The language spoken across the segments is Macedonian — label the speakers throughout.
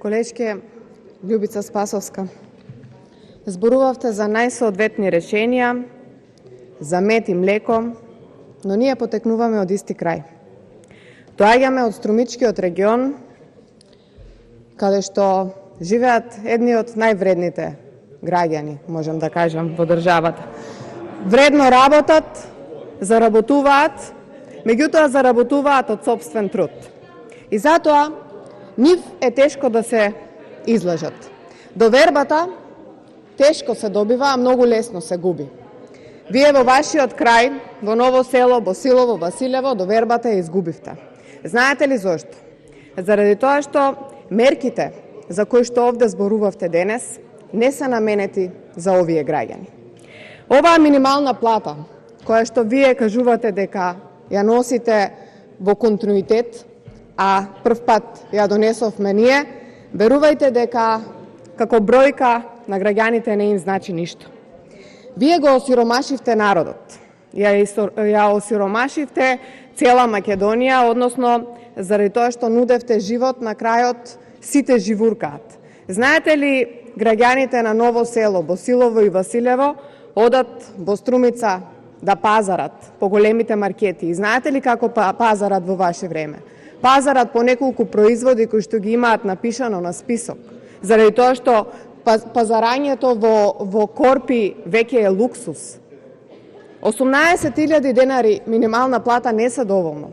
Speaker 1: колешке Љубица Спасовска. Зборувавте за најсоодветни решенија, за мед и млеко, но ние потекнуваме од исти крај. Доаѓаме од Струмичкиот регион, каде што живеат едни од највредните граѓани, можем да кажам, во државата. Вредно работат, заработуваат, меѓутоа заработуваат од сопствен труд. И затоа нив е тешко да се излажат. Довербата тешко се добива, а многу лесно се губи. Вие во вашиот крај, во Ново село, Босилово, Василево, довербата ја изгубивте. Знаете ли зошто? Заради тоа што мерките за кои што овде зборувавте денес не се наменети за овие граѓани. Оваа минимална плата, која што вие кажувате дека ја носите во континуитет, а прв пат ја донесовме ние, верувајте дека како бројка на граѓаните не им значи ништо. Вие го осиромашивте народот, ја осиромашивте цела Македонија, односно заради тоа што нудевте живот, на крајот сите живуркаат. Знаете ли, граѓаните на Ново село, Босилово и Василево одат во Струмица да пазарат по големите маркети. И знаете ли како пазарат во ваше време? Пазарат по неколку производи кои што ги имаат напишано на список, заради тоа што пазарањето во корпи веќе е луксус. 18.000 денари минимална плата не се доволно.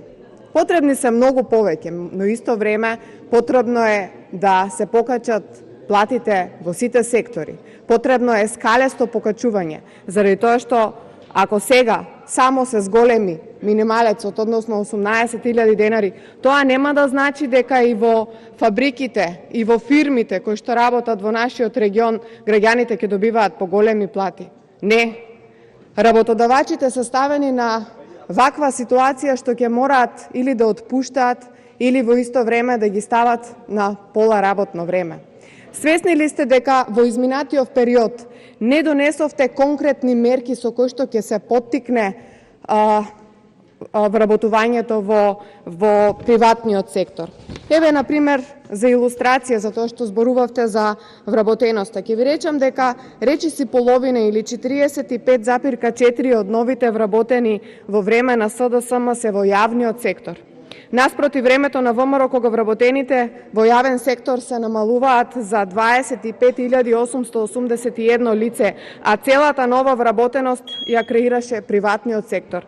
Speaker 1: Потребни се многу повеќе, но исто време потребно е да се покачат платите во сите сектори. Потребно е скалесто покачување, заради тоа што ако сега само се зголеми минималецот, односно 18.000 денари, тоа нема да значи дека и во фабриките и во фирмите кои што работат во нашиот регион граѓаните ќе добиваат поголеми плати. Не. Работодавачите се ставени на ваква ситуација што ќе мораат или да отпуштаат, или во исто време да ги стават на пола работно време. Свесни ли сте дека во изминатиот период не донесовте конкретни мерки со кои што ќе се поттикне вработувањето во приватниот сектор? Еве, например, за илустрација, за тоа што зборувавте за вработеноста, ќе ви речам дека речиси половина или 45,4 од новите вработени во време на СДСМ се во јавниот сектор. Наспроти времето на ВМРО, кога вработените во јавен сектор се намалуваат за 25.881 лице, а целата нова вработеност ја креираше приватниот сектор.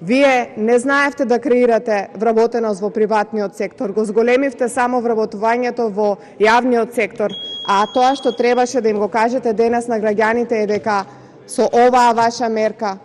Speaker 1: Вие не знаевте да креирате вработеност во приватниот сектор, го зголемивте само вработувањето во јавниот сектор, а тоа што требаше да им го кажете денес на граѓаните е дека со оваа ваша мерка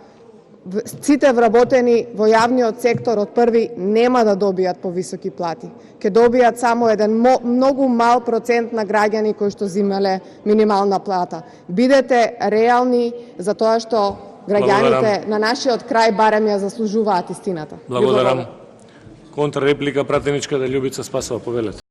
Speaker 1: сите вработени во јавниот сектор од први нема да добијат повисоки плати. Ке добијат само еден многу мал процент на граѓани кои што земале минимална плата. Бидете реални за тоа што граѓаните на нашиот крај барем ја заслужуваат истината.
Speaker 2: Благодарам. Контрреплика пратеничка да Љубица Спасова, повелете.